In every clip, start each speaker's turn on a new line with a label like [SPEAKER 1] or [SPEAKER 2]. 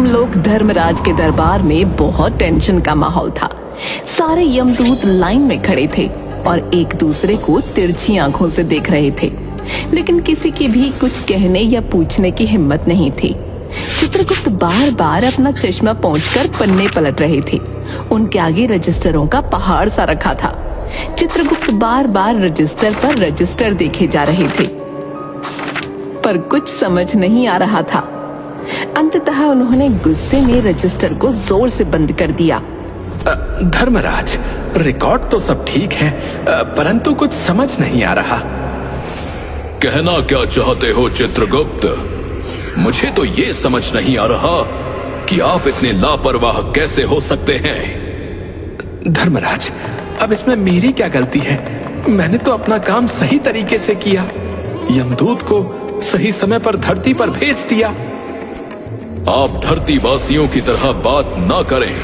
[SPEAKER 1] यमलोक धर्मराज के दरबार में बहुत टेंशन का माहौल था। सारे यमदूत लाइन में खड़े थे और एक दूसरे को तिरछी आंखों से देख रहे थे, लेकिन किसी की भी कुछ कहने या पूछने की हिम्मत नहीं थी। चित्रगुप्त बार बार अपना चश्मा पोंछकर पन्ने पलट रहे थे। उनके आगे रजिस्टरों का पहाड़ सा रखा था। चित्रगुप्त बार बार रजिस्टर पर रजिस्टर देखे जा रहे थे, पर कुछ समझ नहीं आ रहा था। अंततः उन्होंने गुस्से में रजिस्टर को जोर से बंद कर दिया।
[SPEAKER 2] धर्मराज, रिकॉर्ड तो सब ठीक है, परंतु कुछ समझ नहीं आ रहा।
[SPEAKER 3] कहना क्या चाहते हो चित्रगुप्त? मुझे तो ये समझ नहीं आ रहा कि आप इतने लापरवाह कैसे हो सकते हैं।
[SPEAKER 2] धर्मराज, अब इसमें मेरी क्या गलती है? मैंने तो अपना काम सही तरीके से किया, यमदूत को सही समय पर धरती पर भेज दिया।
[SPEAKER 3] आप धरती वासियों की तरह बात ना करें।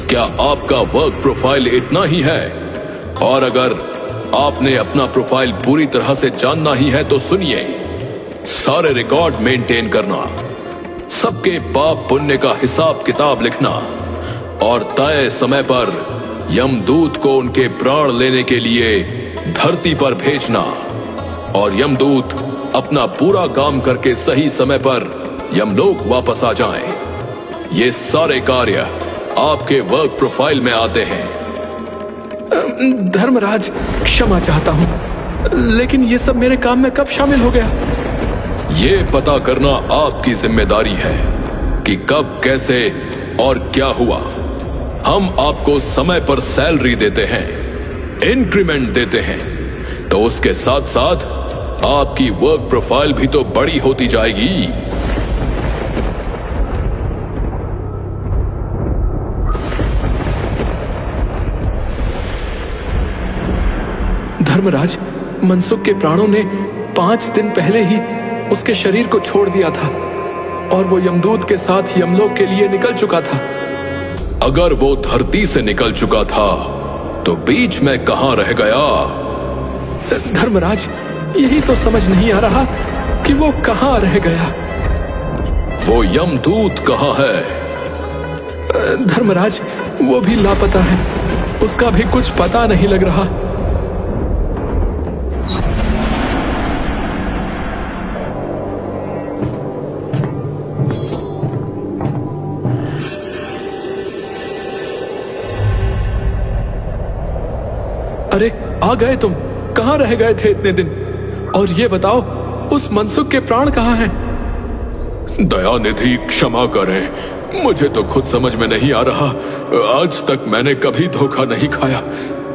[SPEAKER 3] क्या आपका वर्क प्रोफाइल इतना ही है? और अगर आपने अपना प्रोफाइल पूरी तरह से जानना ही है तो सुनिए, सारे रिकॉर्ड मेंटेन करना, सबके पाप पुण्य का हिसाब किताब लिखना और तय समय पर यमदूत को उनके प्राण लेने के लिए धरती पर भेजना, और यमदूत अपना पूरा काम करके सही समय पर यमलोक वापस आ जाएं। ये सारे कार्य आपके वर्क प्रोफाइल में आते हैं।
[SPEAKER 2] धर्मराज, क्षमा चाहता हूं, लेकिन ये सब मेरे काम में कब शामिल हो गया?
[SPEAKER 3] ये पता करना आपकी जिम्मेदारी है कि कब, कैसे और क्या हुआ। हम आपको समय पर सैलरी देते हैं, इंक्रीमेंट देते हैं, तो उसके साथ साथ आपकी वर्क प्रोफाइल भी तो बड़ी होती जाएगी।
[SPEAKER 2] धर्मराज, मनसुख के प्राणों ने 5 दिन पहले ही उसके शरीर को छोड़ दिया था और वो यमदूत के साथ यमलोक के लिए निकल चुका था।
[SPEAKER 3] अगर वो धरती से निकल चुका था तो बीच में कहां रह गया?
[SPEAKER 2] धर्मराज, यही तो समझ नहीं आ रहा कि वो कहां रह गया।
[SPEAKER 3] वो यमदूत कहां है?
[SPEAKER 2] धर्मराज, वो भी लापता है, उसका भी कुछ पता नहीं लग रहा। अरे, आ गए तुम? कहां रह गए थे इतने दिन? और ये बताओ, उस मनसुख के प्राण कहां हैं?
[SPEAKER 3] दयानिधि, क्षमा करें, मुझे तो खुद समझ में नहीं आ रहा। आज तक मैंने कभी धोखा नहीं खाया,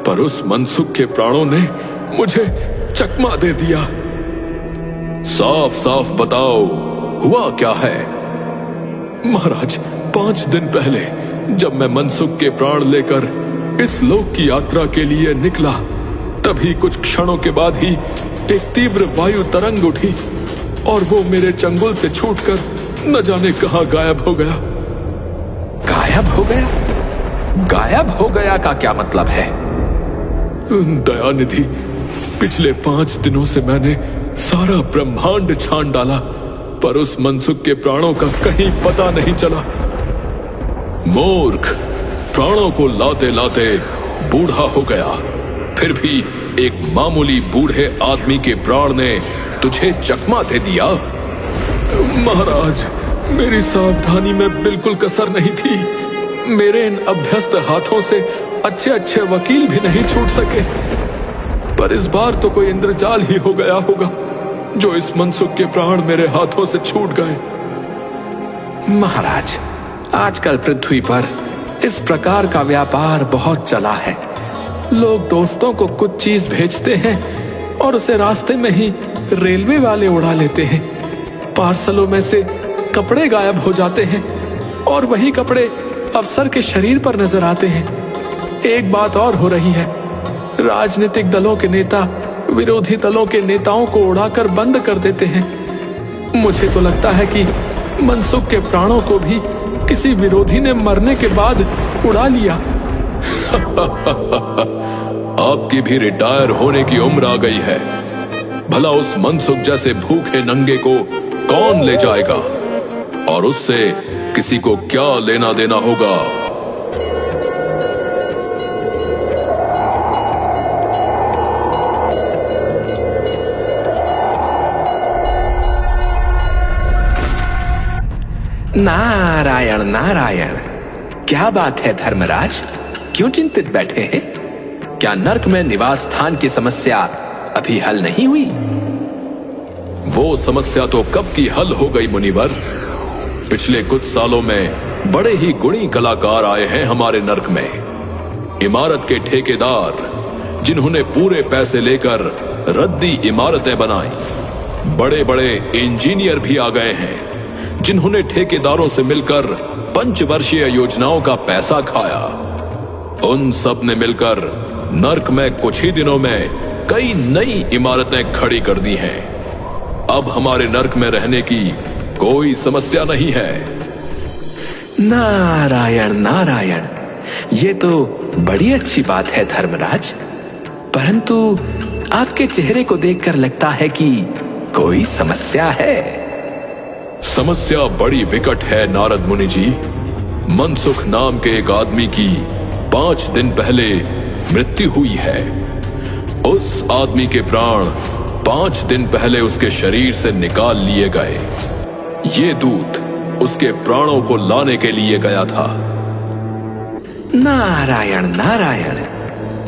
[SPEAKER 3] पर उस मनसुख के प्राणों ने मुझे चकमा दे दिया। साफ साफ बताओ, हुआ क्या है?
[SPEAKER 2] महाराज, 5 दिन पहले जब मैं मनसुख के प्राण लेकर इस लोक की यात्रा के लिए निकला, तभी कुछ क्षणों के बाद ही एक तीव्र वायु तरंग उठी और वो मेरे चंगुल से छूटकर न जाने कहां गायब हो गया।
[SPEAKER 4] गायब हो गया? गायब हो गया का क्या मतलब है?
[SPEAKER 2] दयानिधि, पिछले 5 दिनों से मैंने सारा ब्रह्मांड छान डाला, पर उस मनसुख के प्राणों का कहीं पता नहीं चला।
[SPEAKER 3] मूर्ख, प्राणों को लाते लाते बूढ़ा हो गया, फिर भी एक मामूली बूढ़े आदमी के प्राण ने तुझे चकमा दे दिया।
[SPEAKER 2] महाराज, मेरी सावधानी में बिल्कुल कसर नहीं थी। मेरे इन अभ्यस्त हाथों से अच्छे अच्छे वकील भी नहीं छूट सके, पर इस बार तो कोई इंद्रजाल ही हो गया होगा जो इस मनसुख के प्राण मेरे हाथों से छूट गए।
[SPEAKER 4] महाराज, आजकल पृथ्वी पर इस प्रकार का व्यापार बहुत चला है।
[SPEAKER 2] लोग दोस्तों को कुछ चीज भेजते हैं और उसे रास्ते में ही रेलवे वाले उड़ा लेते हैं। पार्सलों में से कपड़े गायब हो जाते हैं और वही कपड़े अफसर के शरीर पर नजर आते हैं। एक बात और हो रही है, राजनीतिक दलों के नेता विरोधी दलों के नेताओं को उड़ाकर बंद कर देते हैं। मुझे तो लगता है कि मनसुख के प्राणों को भी किसी विरोधी ने मरने के बाद उड़ा लिया।
[SPEAKER 3] आपकी भी रिटायर होने की उम्र आ गई है। भला उस मनसुख जैसे भूखे नंगे को कौन ले जाएगा? और उससे किसी को क्या लेना देना होगा।
[SPEAKER 4] नारायण नारायण, क्या बात है धर्मराज, क्यों चिंतित बैठे हैं? क्या नर्क में निवास स्थान की समस्या अभी हल नहीं हुई?
[SPEAKER 3] वो समस्या तो कब की हल हो गई मुनिवर। पिछले कुछ सालों में बड़े ही गुणी कलाकार आए हैं हमारे नर्क में। इमारत के ठेकेदार जिन्होंने पूरे पैसे लेकर रद्दी इमारतें बनाई, बड़े बड़े इंजीनियर भी आ गए हैं जिन्होंने ठेकेदारों से मिलकर पंचवर्षीय योजनाओं का पैसा खाया। उन सब ने मिलकर नर्क में कुछ ही दिनों में कई नई इमारतें खड़ी कर दी हैं। अब हमारे नर्क में रहने की कोई समस्या नहीं है।
[SPEAKER 4] नारायण नारायण, ये तो बड़ी अच्छी बात है धर्मराज, परंतु आपके चेहरे को देखकर लगता है कि कोई समस्या है।
[SPEAKER 3] समस्या बड़ी विकट है नारद मुनि जी। मनसुख नाम के एक आदमी की 5 दिन पहले मृत्यु हुई है। उस आदमी के प्राण 5 दिन पहले उसके शरीर से निकाल लिए गए। ये दूत उसके प्राणों को लाने के लिए गया था।
[SPEAKER 4] नारायण नारायण,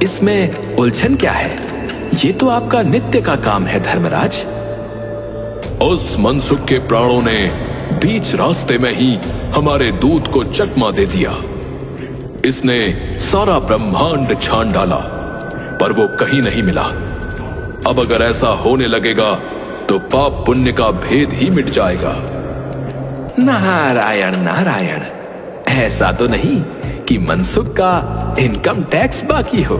[SPEAKER 4] इसमें उलझन क्या है? ये तो आपका नित्य का काम है धर्मराज।
[SPEAKER 3] उस मनसुख के प्राणों ने बीच रास्ते में ही हमारे दूत को चकमा दे दिया। इसने सारा ब्रह्मांड छान डाला, पर वो कहीं नहीं मिला। अब अगर ऐसा होने लगेगा तो पाप पुण्य का भेद ही मिट जाएगा।
[SPEAKER 4] नारायण नारायण, ऐसा तो नहीं कि मनसुख का इनकम टैक्स बाकी हो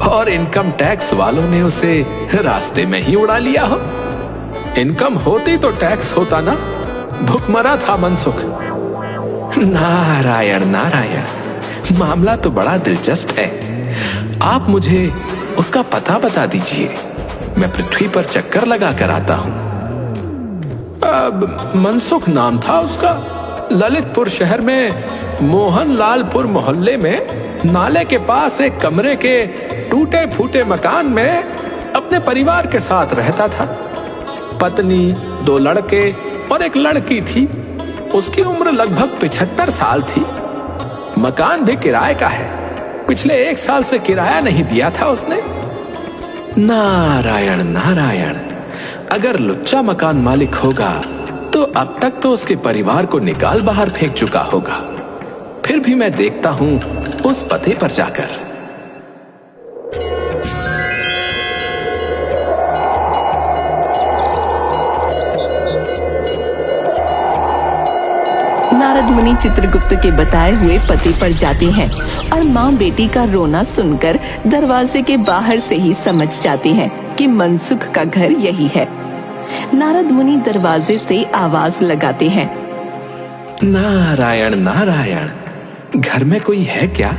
[SPEAKER 4] और इनकम टैक्स वालों ने उसे रास्ते में ही उड़ा लिया हो।
[SPEAKER 2] इनकम होती तो टैक्स होता ना, भूखमरा था मनसुख।
[SPEAKER 4] नारायण नारायण, मामला तो बड़ा दिलचस्प है। आप मुझे उसका पता बता दीजिए, मैं पृथ्वी पर चक्कर लगा कर आता हूं।
[SPEAKER 2] अब मनसुख नाम था उसका। ललितपुर शहर में मोहनलालपुर मोहल्ले में नाले के पास एक कमरे के टूटे फूटे मकान में अपने परिवार के साथ रहता था। पत्नी, 2 लड़के और एक लड़की थी। उसकी उम्र लगभग 75 साल थी। मकान भी किराए का है। पिछले 1 साल से किराया नहीं दिया था उसने।
[SPEAKER 4] नारायण नारायण, अगर लुच्चा मकान मालिक होगा तो अब तक तो उसके परिवार को निकाल बाहर फेंक चुका होगा। फिर भी मैं देखता हूं उस पते पर जाकर।
[SPEAKER 1] नारद मुनि चित्रगुप्त के बताए हुए पते पर जाते हैं और माँ बेटी का रोना सुनकर दरवाजे के बाहर से ही समझ जाते हैं कि मनसुख का घर यही है। नारद मुनि दरवाजे से आवाज लगाते हैं,
[SPEAKER 4] नारायण नारायण, घर में कोई है क्या?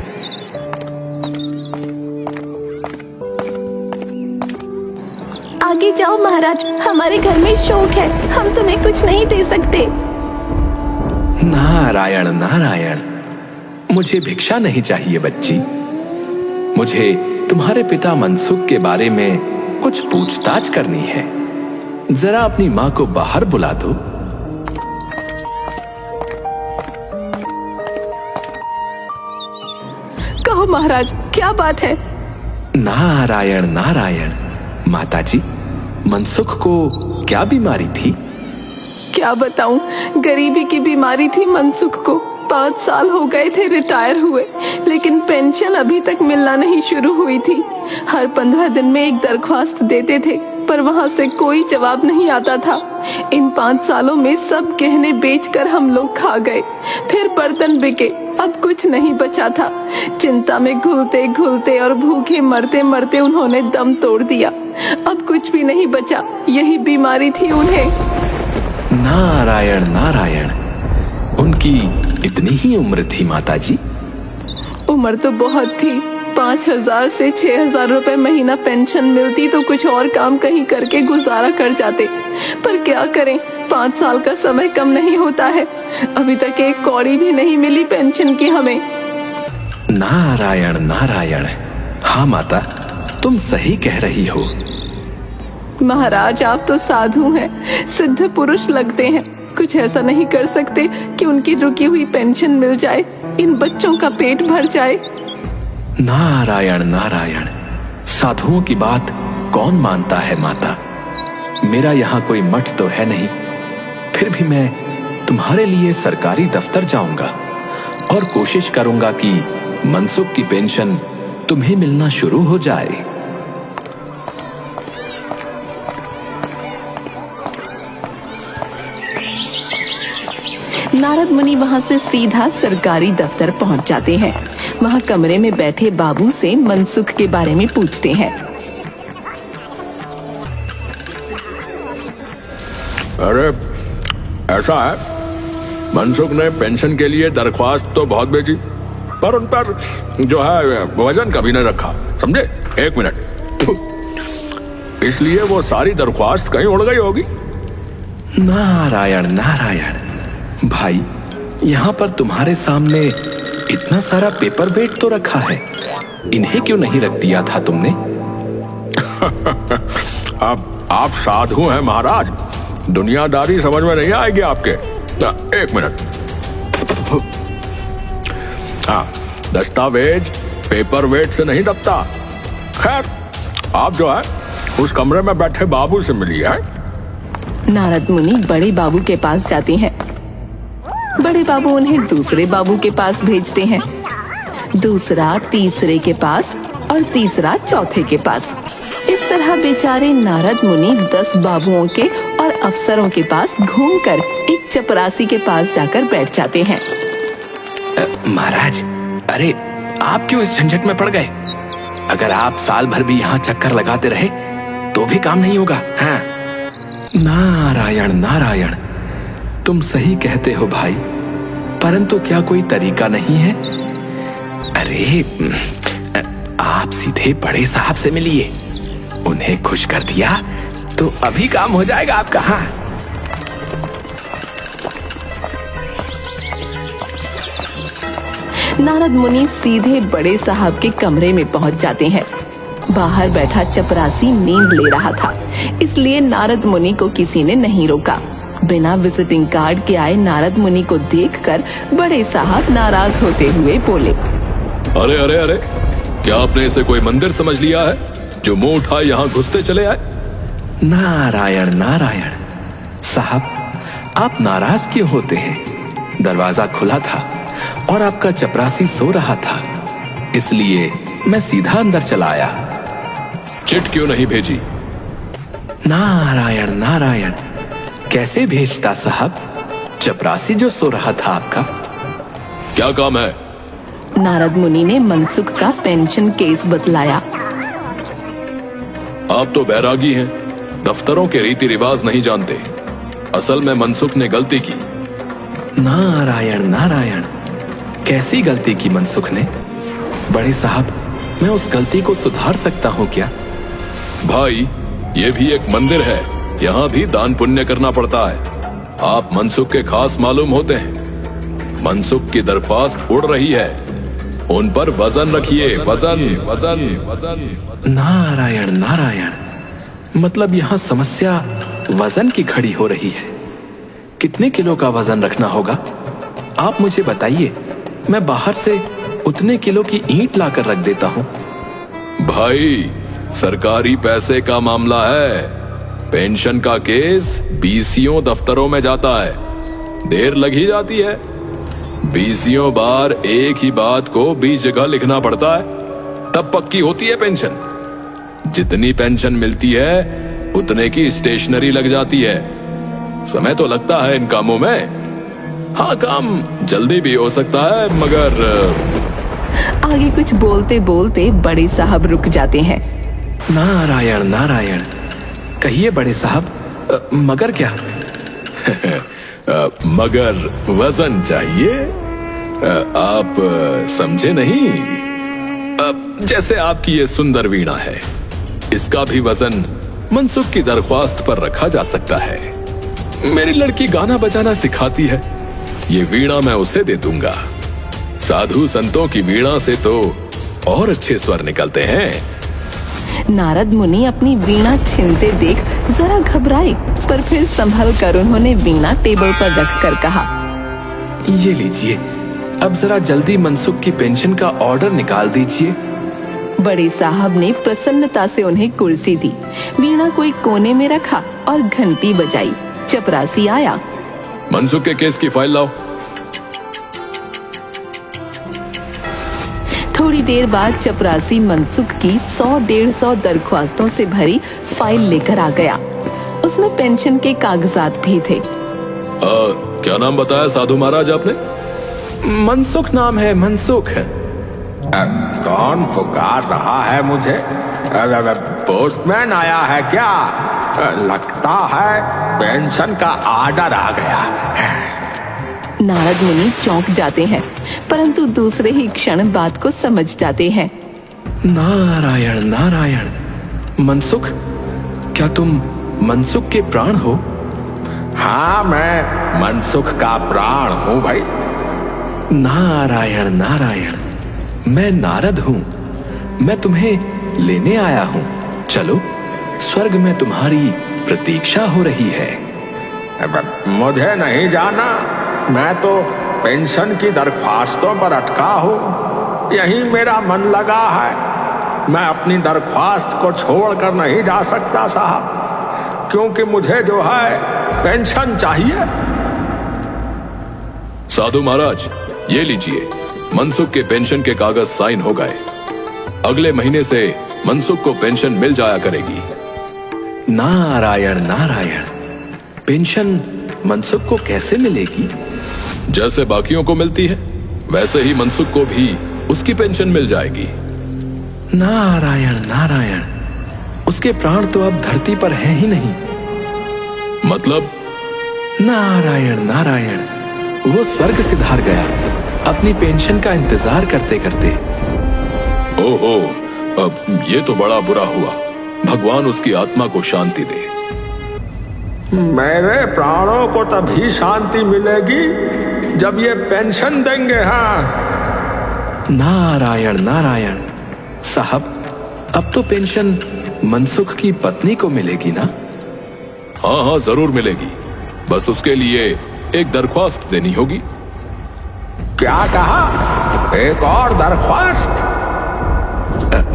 [SPEAKER 1] आगे जाओ महाराज, हमारे घर में शोक है, हम तुम्हें कुछ नहीं दे सकते।
[SPEAKER 4] नारायण नारायण, मुझे भिक्षा नहीं चाहिए बच्ची। मुझे तुम्हारे पिता मनसुख के बारे में कुछ पूछताछ करनी है। जरा अपनी माँ को बाहर बुला दो।
[SPEAKER 1] कहो महाराज, क्या बात है?
[SPEAKER 4] नारायण नारायण, माताजी, मनसुख को क्या बीमारी थी?
[SPEAKER 1] क्या बताऊं, गरीबी की बीमारी थी मनसुख को। 5 साल हो गए थे रिटायर हुए, लेकिन पेंशन अभी तक मिलना नहीं शुरू हुई थी। हर 15 दिन में एक दरख्वास्त देते थे, पर वहां से कोई जवाब नहीं आता था। इन 5 सालों में सब गहने बेचकर हम लोग खा गए, फिर बर्तन बिके, अब कुछ नहीं बचा था। चिंता में घुलते घुलते और भूखे मरते मरते उन्होंने दम तोड़ दिया। अब कुछ भी नहीं बचा, यही बीमारी थी उन्हें।
[SPEAKER 4] नारायण नारायण, उनकी इतनी ही उम्र थी माताजी?
[SPEAKER 1] उम्र तो बहुत थी। 5,000 से 6,000 रुपए महीना पेंशन मिलती तो कुछ और काम कहीं करके गुजारा कर जाते, पर क्या करें, 5 साल का समय कम नहीं होता है। अभी तक एक कौड़ी भी नहीं मिली पेंशन की हमें।
[SPEAKER 4] नारायण नारायण। हाँ माता, तुम सही कह रही हो।
[SPEAKER 1] महाराज, आप तो साधु हैं, सिद्ध पुरुष लगते हैं। कुछ ऐसा नहीं कर सकते कि उनकी रुकी हुई पेंशन मिल जाए, इन बच्चों का पेट भर जाए।
[SPEAKER 4] नारायण नारायण। साधुओं की बात कौन मानता है माता। मेरा यहाँ कोई मठ तो है नहीं, फिर भी मैं तुम्हारे लिए सरकारी दफ्तर जाऊंगा और कोशिश करूंगा कि मनसुख की पेंशन तुम्हें मिलना शुरू हो जाए।
[SPEAKER 1] नारद मुनि वहां से सीधा सरकारी दफ्तर पहुंच जाते हैं। वहां कमरे में बैठे बाबू से मनसुख के बारे में पूछते हैं।
[SPEAKER 3] अरे ऐसा है, मनसुख ने पेंशन के लिए दरख्वास्त तो बहुत भेजी, पर उन पर जो है वजन कभी नहीं रखा, समझे। 1 मिनट, इसलिए वो सारी दरख्वास्त कहीं उड़ गई होगी।
[SPEAKER 4] नारायण नारायण। भाई, यहाँ पर तुम्हारे सामने इतना सारा पेपर वेट तो रखा है, इन्हें क्यों नहीं रख दिया था तुमने?
[SPEAKER 3] अब आप साधु हैं महाराज, दुनियादारी समझ में नहीं आएगी आपके। 1 मिनट। हाँ, दस्तावेज पेपर वेट से नहीं दबता। खैर, आप जो है उस कमरे में बैठे बाबू से मिलिए।
[SPEAKER 1] नारद मुनि बड़े बाबू के पास जाते हैं। बड़े बाबू उन्हें दूसरे बाबू के पास भेजते हैं, दूसरा तीसरे के पास और तीसरा चौथे के पास। इस तरह बेचारे नारद मुनि 10 बाबुओं के और अफसरों के पास घूमकर एक चपरासी के पास जाकर बैठ जाते हैं।
[SPEAKER 4] महाराज, अरे आप क्यों इस झंझट में पड़ गए? अगर आप साल भर भी यहाँ चक्कर लगाते रहे तो भी काम नहीं होगा। हाँ। नारायण नारायण। तुम सही कहते हो भाई, परंतु क्या कोई तरीका नहीं है? अरे आप सीधे बड़े साहब से मिलिए, उन्हें खुश कर दिया तो अभी काम हो जाएगा आपका। हाँ।
[SPEAKER 1] नारद मुनि सीधे बड़े साहब के कमरे में पहुंच जाते हैं। बाहर बैठा चपरासी नींद ले रहा था, इसलिए नारद मुनि को किसी ने नहीं रोका। बिना विजिटिंग कार्ड के आए नारद मुनि को देखकर बड़े साहब नाराज होते हुए बोले,
[SPEAKER 3] अरे अरे अरे, क्या आपने इसे कोई मंदिर समझ लिया है जो मुंह उठाए यहाँ घुसते चले आए?
[SPEAKER 4] नारायण नारायण। साहब, आप नाराज क्यों होते हैं? दरवाजा खुला था और आपका चपरासी सो रहा था, इसलिए मैं सीधा अंदर चला आया।
[SPEAKER 3] चिट क्यों नहीं भेजी?
[SPEAKER 4] नारायण नारायण। कैसे भेजता साहब? चपरासी जो सो रहा था आपका।
[SPEAKER 3] क्या काम है?
[SPEAKER 1] नारद मुनि ने मनसुख का पेंशन केस बतलाया।
[SPEAKER 3] आप तो बैरागी हैं, दफ्तरों के रीति रिवाज नहीं जानते। असल में मनसुख ने गलती की।
[SPEAKER 4] नारायण नारायण। कैसी गलती की मनसुख ने? बड़े साहब, मैं उस गलती को सुधार सकता हूँ क्या?
[SPEAKER 3] भाई, ये भी एक मंदिर है, यहाँ भी दान पुण्य करना पड़ता है। आप मनसुख के खास मालूम होते हैं। मनसुख की दरख्वास्त उड़ रही है, उन पर वजन रखिए। वजन वजन वजन।
[SPEAKER 4] नारायण नारायण। मतलब यहाँ समस्या वजन की खड़ी हो रही है। कितने किलो का वजन रखना होगा? आप मुझे बताइए, मैं बाहर से उतने किलो की ईंट लाकर रख देता हूँ।
[SPEAKER 3] भाई, सरकारी पैसे का मामला है। पेंशन का केस बीसीओ दफ्तरों में जाता है, देर लगी जाती है। बीसीओ बार एक ही बात को 20 जगह लिखना पड़ता है, तब पक्की होती है पेंशन। जितनी पेंशन मिलती है उतने की स्टेशनरी लग जाती है। समय तो लगता है इन कामों में। हाँ, काम जल्दी भी हो सकता है, मगर
[SPEAKER 1] आगे कुछ बोलते बोलते बड़े साहब रुक जाते हैं।
[SPEAKER 4] नारायण नारायण। कहिए बड़े साहब, मगर क्या?
[SPEAKER 3] मगर वजन चाहिए। आप समझे नहीं? जैसे आपकी ये सुंदर वीणा है, इसका भी वजन मनसुख की दरख्वास्त पर रखा जा सकता है। मेरी लड़की गाना बजाना सिखाती है, ये वीणा मैं उसे दे दूंगा। साधु संतों की वीणा से तो और अच्छे स्वर निकलते हैं।
[SPEAKER 1] नारद मुनि अपनी वीणा छीनते देख जरा घबराए, पर फिर संभल कर उन्होंने वीणा टेबल पर रखकर कहा,
[SPEAKER 4] ये लीजिए, अब जरा जल्दी मनसुख की पेंशन का ऑर्डर निकाल दीजिए।
[SPEAKER 1] बड़े साहब ने प्रसन्नता से उन्हें कुर्सी दी, वीणा को एक कोने में रखा और घंटी बजाई। चपरासी आया।
[SPEAKER 3] मनसुख के केस की फाइल लाओ।
[SPEAKER 1] थोड़ी देर बाद चपरासी मनसुख की 100-150 दरख्वास्तों से भरी फाइल लेकर आ गया। उसमें पेंशन के कागजात भी थे।
[SPEAKER 3] क्या नाम बताया साधु महाराज आपने?
[SPEAKER 4] मनसुख नाम है, मनसुख।
[SPEAKER 5] कौन पुकार रहा है मुझे? पोस्टमैन आया है क्या? लगता है पेंशन का ऑर्डर आ गया।
[SPEAKER 1] नारद मुनि चौंक जाते हैं, परंतु दूसरे ही क्षण बात को समझ जाते हैं।
[SPEAKER 4] नारायण नारायण। मनसुख, क्या तुम मनसुख के प्राण हो?
[SPEAKER 5] हाँ, मैं मनसुख का प्राण हूँ भाई।
[SPEAKER 4] नारायण नारायण। मैं नारद हूँ, मैं तुम्हें लेने आया हूँ। चलो, स्वर्ग में तुम्हारी प्रतीक्षा हो रही है।
[SPEAKER 5] मुझे नहीं जाना, मैं तो पेंशन की दरख्वास्तों पर अटका हूँ। यही मेरा मन लगा है। मैं अपनी दरख्वास्त को छोड़कर नहीं जा सकता साहब, क्योंकि मुझे जो है पेंशन चाहिए।
[SPEAKER 3] साधु महाराज, ये लीजिए, मनसुख के पेंशन के कागज साइन हो गए। अगले महीने से मनसुख को पेंशन मिल जाया करेगी।
[SPEAKER 4] नारायण नारायण। पेंशन मनसुख को कैसे मिलेगी?
[SPEAKER 3] जैसे बाकियों को मिलती है, वैसे ही मनसुख को भी उसकी पेंशन मिल जाएगी।
[SPEAKER 4] नारायण नारायण। उसके प्राण तो अब धरती पर हैं ही नहीं।
[SPEAKER 3] मतलब?
[SPEAKER 4] नारायण नारायण। वो स्वर्ग सिधार गया, अपनी पेंशन का इंतजार करते करते।
[SPEAKER 3] ओहो, अब ये तो बड़ा बुरा हुआ। भगवान उसकी आत्मा को शांति दे।
[SPEAKER 5] मेरे प्राणों को तभी शांति मिलेगी जब ये पेंशन देंगे। हाँ,
[SPEAKER 4] नारायण नारायण। साहब, अब तो पेंशन मनसुख की पत्नी को मिलेगी ना?
[SPEAKER 3] हाँ हाँ, जरूर मिलेगी। बस उसके लिए एक दरख्वास्त देनी होगी।
[SPEAKER 5] क्या कहा? एक और दरख्वास्त?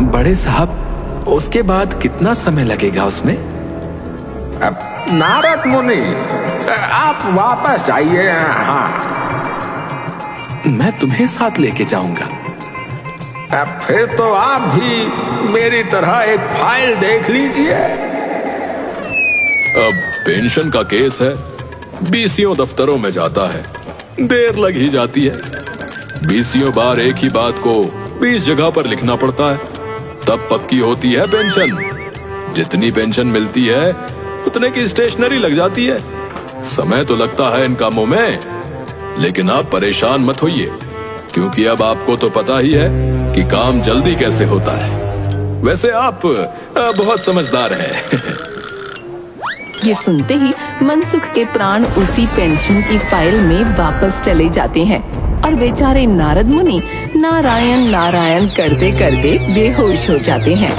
[SPEAKER 4] बड़े साहब, उसके बाद कितना समय लगेगा उसमें?
[SPEAKER 5] नारद मुनि, आप वापस जाइए। हाँ,
[SPEAKER 4] मैं तुम्हें साथ लेके जाऊंगा।
[SPEAKER 5] फिर तो आप भी मेरी तरह एक फाइल देख लीजिए।
[SPEAKER 3] अब पेंशन का केस है, बीसियों दफ्तरों में जाता है, देर लग ही जाती है। बीसियों बार एक ही बात को 20 जगह पर लिखना पड़ता है, तब पक्की होती है पेंशन। जितनी पेंशन मिलती है उतने की स्टेशनरी लग जाती है। समय तो लगता है इन कामों में, लेकिन आप परेशान मत होइए, क्योंकि अब आपको तो पता ही है कि काम जल्दी कैसे होता है। वैसे आप बहुत समझदार हैं।
[SPEAKER 1] ये सुनते ही मनसुख के प्राण उसी पेंशन की फाइल में वापस चले जाते हैं और बेचारे नारद मुनि नारायण नारायण करते करते बेहोश हो जाते हैं।